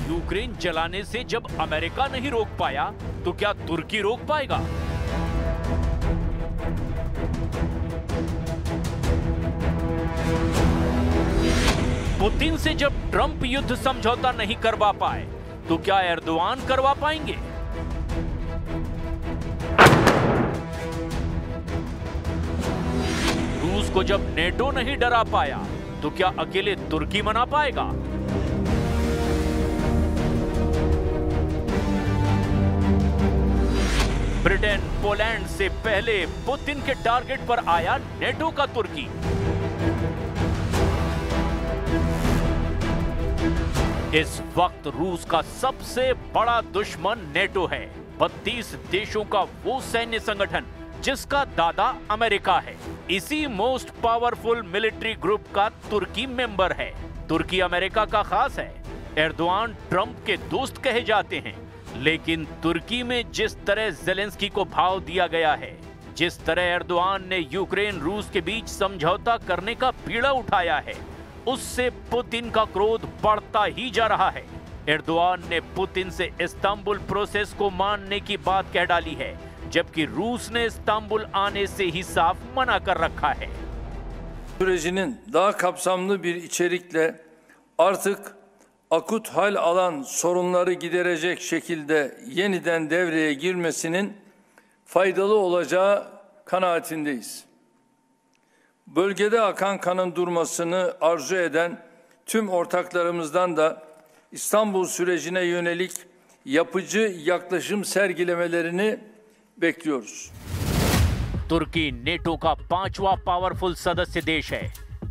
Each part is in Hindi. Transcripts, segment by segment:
यूक्रेन जलाने से जब अमेरिका नहीं रोक पाया तो क्या तुर्की रोक पाएगा? पुतिन से जब ट्रंप युद्ध समझौता नहीं करवा पाए तो क्या एर्दोआन करवा पाएंगे? रूस को जब नेटो नहीं डरा पाया तो क्या अकेले तुर्की मना पाएगा? ब्रिटेन, पोलैंड से पहले पुतिन के टारगेट पर आया नेटो का तुर्की। इस वक्त रूस का सबसे बड़ा दुश्मन नेटो है, 32 देशों का वो सैन्य संगठन जिसका दादा अमेरिका है। इसी मोस्ट पावरफुल मिलिट्री ग्रुप का तुर्की मेंबर है। तुर्की अमेरिका का खास है। एर्दोआन ट्रंप के दोस्त कहे जाते हैं, लेकिन तुर्की में जिस तरह ज़ेलेंस्की को भाव दिया गया है, जिस तरह एर्दोआन ने यूक्रेन रूस के बीच समझौता करने का पीड़ा उठाया है, उससे पुतिन का क्रोध बढ़ता ही जा रहा है। एर्दोआन ने पुतिन से इस्तांबुल प्रोसेस को मानने की बात कह डाली है, जबकि रूस ने इस्तांबुल आने से ही साफ मना कर रखा है। Sürecinin daha kapsamlı bir içerikle artık akut hal alan sorunları giderecek şekilde yeniden devreye girmesinin faydalı olacağı kanaatindeyiz. Bölgede akan kanın durmasını arzu eden tüm ortaklarımızdan da İstanbul sürecine yönelik yapıcı yaklaşım sergilemelerini bekliyoruz. तुर्की नेटो का 5वां पावरफुल सदस्य देश है,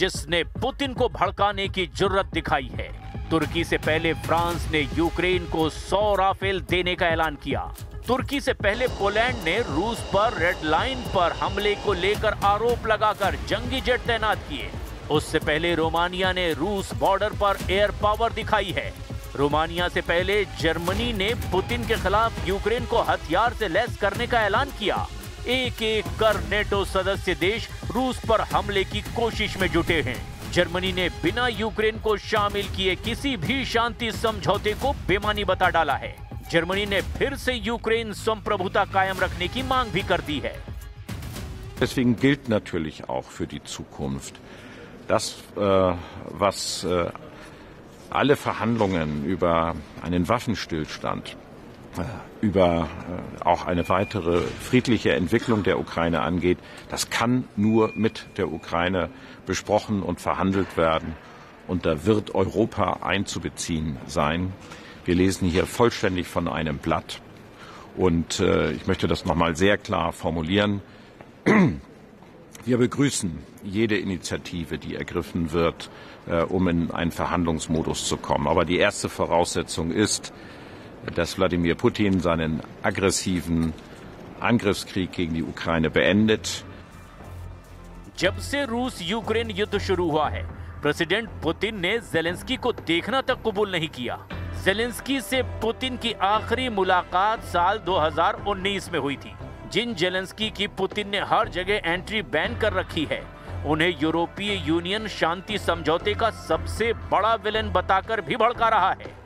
जिसने पुतिन को भड़काने की जुर्रत दिखाई है। तुर्की से पहले फ्रांस ने यूक्रेन को 100 राफेल देने का ऐलान किया। तुर्की से पहले पोलैंड ने रूस पर रेड लाइन पर हमले को लेकर आरोप लगाकर जंगी जेट तैनात किए। उससे पहले रोमानिया ने रूस बॉर्डर पर एयर पावर दिखाई है। रोमानिया से पहले जर्मनी ने पुतिन के खिलाफ यूक्रेन को हथियार से लैस करने का ऐलान किया। एक एक कर नेटो सदस्य देश रूस पर हमले की कोशिश में जुटे हैं। जर्मनी ने बिना यूक्रेन को शामिल किए किसी भी शांति समझौते को बेमानी बता डाला है। जर्मनी ने फिर से यूक्रेन संप्रभुता कायम रखने की मांग भी कर दी है। Deswegen gilt natürlich auch für die Zukunft, das, was alle Verhandlungen über einen Waffenstillstand, über auch eine weitere friedliche Entwicklung der Ukraine angeht, das kann nur mit der Ukraine besprochen und verhandelt werden. Und da wird Europa einzubeziehen sein. Wir lesen hier vollständig von einem Blatt. Und ich möchte das nochmal sehr klar formulieren. Wir begrüßen jede Initiative, die ergriffen wird, um in einen Verhandlungsmodus zu kommen. Aber die erste Voraussetzung ist, dass Wladimir Putin seinen aggressiven Angriffskrieg gegen die Ukraine beendet. जब से रूस यूक्रेन युद्ध शुरू हुआ है, प्रेसिडेंट पुतिन ने ज़ेलेंस्की को देखना तक कबूल नहीं किया। ज़ेलेंस्की से पुतिन की आखिरी मुलाकात साल 2019 में हुई थी। जिन ज़ेलेंस्की की पुतिन ने हर जगह एंट्री बैन कर रखी है, उन्हें यूरोपीय यूनियन शांति समझौते का सबसे बड़ा विलेन बताकर भी भड़का रहा है।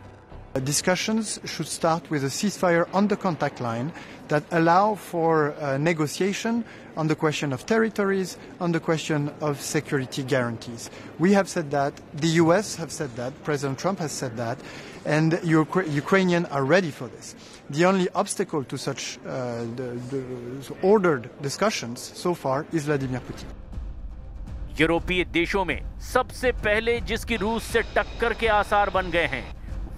Discussions should start with a ceasefire on the contact line that allow for negotiation on the question of territories, on the question of security guarantees. We have said that, the US have said that, President Trump has said that, and Ukrainians are ready for this. The only obstacle to such the ordered discussions so far is Vladimir Putin. यूरोपीय देशों में सबसे पहले जिसकी रूस से टक्कर के आसार बन गए हैं,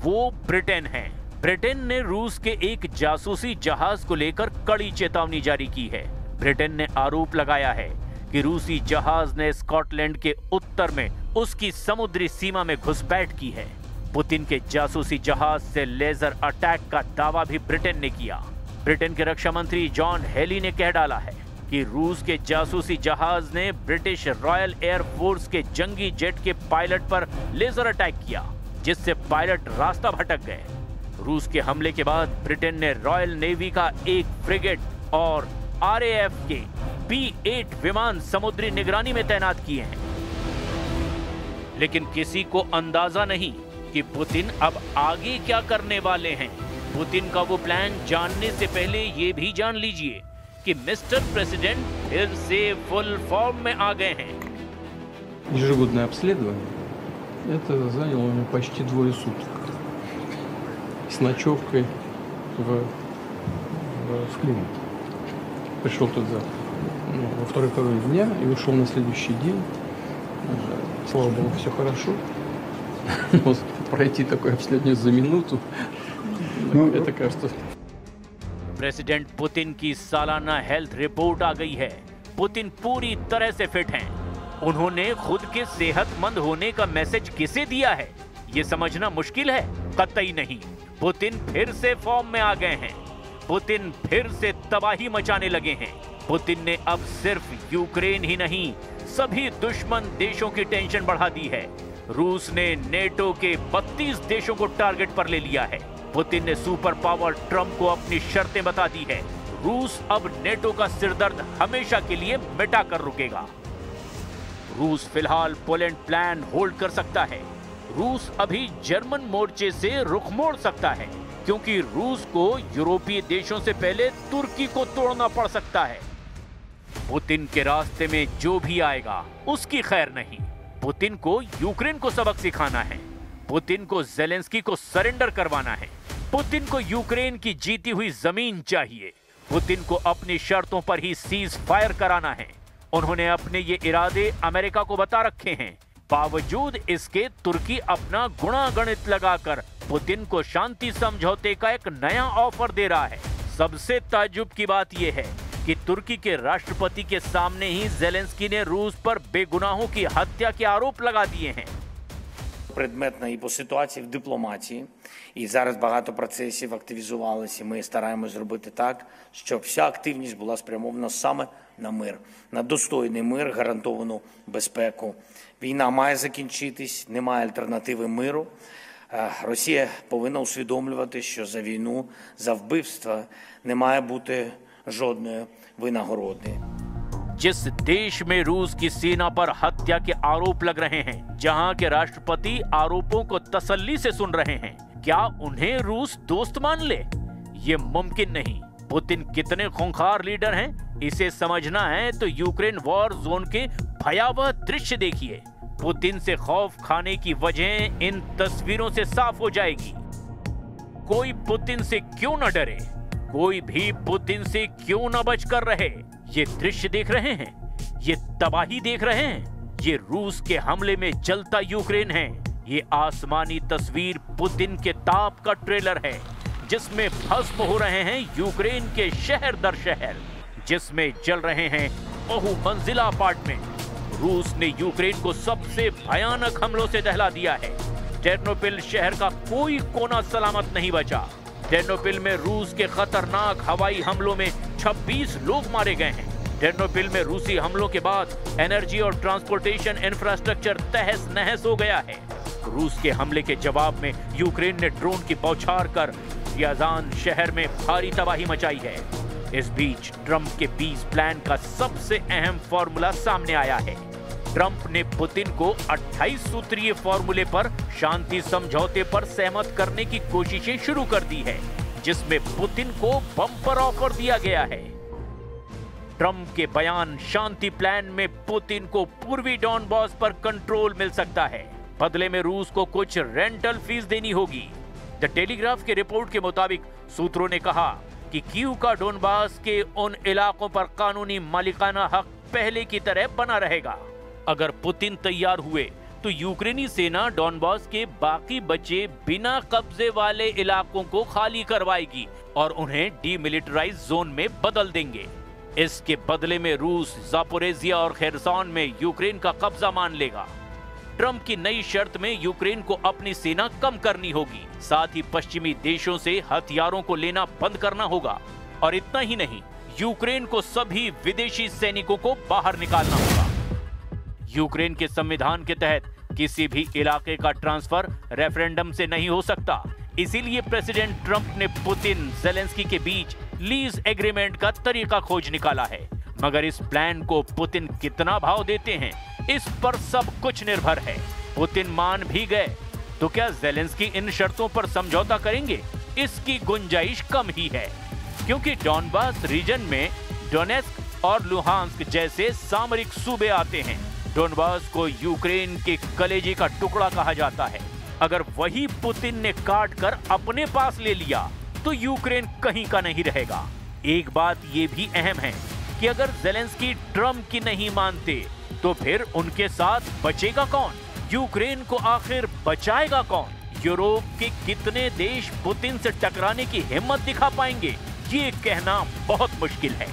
वो ब्रिटेन है। ब्रिटेन ने रूस के एक जासूसी जहाज को लेकर कड़ी चेतावनी जारी की है। ब्रिटेन ने आरोप लगाया है कि रूसी जहाज ने स्कॉटलैंड के उत्तर में उसकी समुद्री सीमा में घुसपैठ की है। पुतिन के जासूसी जहाज से लेजर अटैक का दावा भी ब्रिटेन ने किया। ब्रिटेन के रक्षा मंत्री जॉन हेली ने कह डाला है कि रूस के जासूसी जहाज ने ब्रिटिश रॉयल एयर फोर्स के जंगी जेट के पायलट पर लेजर अटैक किया, जिससे पायलट रास्ता भटक गए। रूस के हमले के बाद ब्रिटेन ने रॉयल नेवी का एक फ्रिगेट और RAF के P-8 विमान समुद्री निगरानी में तैनात किए हैं। लेकिन किसी को अंदाजा नहीं कि पुतिन अब आगे क्या करने वाले हैं। पुतिन का वो प्लान जानने से पहले ये भी जान लीजिए कि मिस्टर प्रेसिडेंट फिर से फुल फॉर्म में आ गए हैं। Ежегодное обследование. Это заняло мне почти 2 суток с ночевкой в клинике. Пришел туда во второй половине дня и ушел на следующий день. Слава богу, все хорошо. Пройти такое обследование за минуту, это кажется. प्रेसिडेंट पुतिन की सालाना हेल्थ रिपोर्ट आ गई है। पुतिन पूरी तरह से फिट हैं। उन्होंने खुद के सेहतमंद होने का मैसेज किसे दिया है, ये समझना मुश्किल है? कतई नहीं। पुतिन फिर से फॉर्म में आ गए हैं। पुतिन फिर से तबाही मचाने लगे हैं। पुतिन ने अब सिर्फ यूक्रेन ही नहीं, सभी दुश्मन देशों की टेंशन बढ़ा दी है। रूस ने नेटो के 32 देशों को टारगेट पर ले लिया है। पुतिन ने सुपर पावर ट्रंप को अपनी शर्तें बता दी है। रूस अब नेटो का सिरदर्द हमेशा के लिए मिटा कर रुकेगा। रूस फिलहाल पोलैंड प्लान होल्ड कर सकता है। रूस अभी जर्मन मोर्चे से रुख मोड़ सकता है, क्योंकि रूस को यूरोपीय देशों से पहले तुर्की को तोड़ना पड़ सकता है। पुतिन के रास्ते में जो भी आएगा उसकी खैर नहीं। पुतिन को यूक्रेन को सबक सिखाना है। पुतिन को ज़ेलेंस्की को सरेंडर करवाना है। पुतिन को यूक्रेन की जीती हुई जमीन चाहिए। पुतिन को अपनी शर्तों पर ही सीज फायर कराना है। उन्होंने अपने ये इरादे अमेरिका को बता रखे हैं। बावजूद इसके तुर्की अपना गुणागणित लगाकर पुतिन को शांति समझौते का एक नया ऑफर दे रहा है। सबसे ताज्जुब की बात यह है कि तुर्की के राष्ट्रपति के सामने ही ज़ेलेंस्की ने रूस पर बेगुनाहों की हत्या के आरोप लगा दिए हैं। Предметно і по ситуації в дипломатії. І зараз багато процесів активізувалися. Ми стараємось зробити так, щоб вся активність була спрямована саме на мир, на достойний мир, гарантовану безпеку. Війна має закінчитись, немає альтернативи миру. Росія повинна усвідомлювати, що за війну, за вбивства не має бути жодної винагороди. जिस देश में रूस की सेना पर हत्या के आरोप लग रहे हैं, जहां के राष्ट्रपति आरोपों को तसल्ली से सुन रहे हैं, क्या उन्हें रूस दोस्त मान ले? ये मुमकिन नहीं। पुतिन कितने खूंखार लीडर हैं, इसे समझना है तो यूक्रेन वॉर जोन के भयावह दृश्य देखिए। पुतिन से खौफ खाने की वजह इन तस्वीरों से साफ हो जाएगी। कोई पुतिन से क्यों न डरे, कोई भी पुतिन से क्यों न बचकर रहे। ये दृश्य देख रहे हैं, ये तबाही देख रहे हैं, ये रूस के हमले में जलता यूक्रेन है। ये आसमानी तस्वीर पुतिन के ताप का ट्रेलर है, जिसमें भस्म हो रहे हैं यूक्रेन के शहर दर शहर, जिसमें जल रहे हैं बहुमंजिला अपार्टमेंट। रूस ने यूक्रेन को सबसे भयानक हमलों से दहला दिया है। टेर्नोपिल शहर का कोई कोना सलामत नहीं बचा। टेर्नोपिल में रूस के खतरनाक हवाई हमलों में 26 लोग मारे गए हैं। टेर्नोपिल में रूसी हमलों के बाद एनर्जी और ट्रांसपोर्टेशन इंफ्रास्ट्रक्चर तहस नहस हो गया है। रूस के हमले के जवाब में यूक्रेन ने ड्रोन की बौछार कर रियाजान शहर में भारी तबाही मचाई है। इस बीच ट्रंप के पीस प्लान का सबसे अहम फॉर्मूला सामने आया है। ट्रंप ने पुतिन को 28 सूत्रीय फॉर्मूले पर शांति समझौते पर सहमत करने की कोशिशें शुरू कर दी है, जिसमें पुतिन को बम्पर ऑफर दिया गया है। ट्रंप के बयान शांति प्लान में पुतिन को पूर्वी डॉनबास पर कंट्रोल मिल सकता है। बदले में रूस को कुछ रेंटल फीस देनी होगी। द टेलीग्राफ के रिपोर्ट के मुताबिक सूत्रों ने कहा कि कीव का डॉनबास के उन इलाकों पर कानूनी मालिकाना हक पहले की तरह बना रहेगा। अगर पुतिन तैयार हुए तो यूक्रेनी सेना डॉनबास के बाकी बचे बिना कब्जे वाले इलाकों को खाली करवाएगी और उन्हें डीमिलिटराइज जोन में बदल देंगे। इसके बदले में रूस जापोरेजिया और खेरसॉन में यूक्रेन का कब्जा मान लेगा। ट्रंप की नई शर्त में यूक्रेन को अपनी सेना कम करनी होगी, साथ ही पश्चिमी देशों से हथियारों को लेना बंद करना होगा। और इतना ही नहीं, यूक्रेन को सभी विदेशी सैनिकों को बाहर निकालना होगा। यूक्रेन के संविधान के तहत किसी भी इलाके का ट्रांसफर रेफरेंडम से नहीं हो सकता। इसीलिए प्रेसिडेंट ट्रंप ने पुतिन ज़ेलेंस्की के बीच लीज एग्रीमेंट का तरीका खोज निकाला है। मगर इस प्लान को पुतिन कितना भाव देते हैं, इस पर सब कुछ निर्भर है। पुतिन मान भी गए तो क्या ज़ेलेंस्की इन शर्तों पर समझौता करेंगे? इसकी गुंजाइश कम ही है, क्योंकि डॉनबास रीजन में डोनेस्क और लुहांस्क जैसे सामरिक सूबे आते हैं। डोनबास को यूक्रेन के कलेजे का टुकड़ा कहा जाता है। अगर वही पुतिन ने काट कर अपने पास ले लिया तो यूक्रेन कहीं का नहीं रहेगा। एक बात ये भी अहम है कि अगर ज़ेलेंस्की ट्रम्प की नहीं मानते तो फिर उनके साथ बचेगा कौन? यूक्रेन को आखिर बचाएगा कौन? यूरोप के कितने देश पुतिन से टकराने की हिम्मत दिखा पाएंगे? ये कहना बहुत मुश्किल है।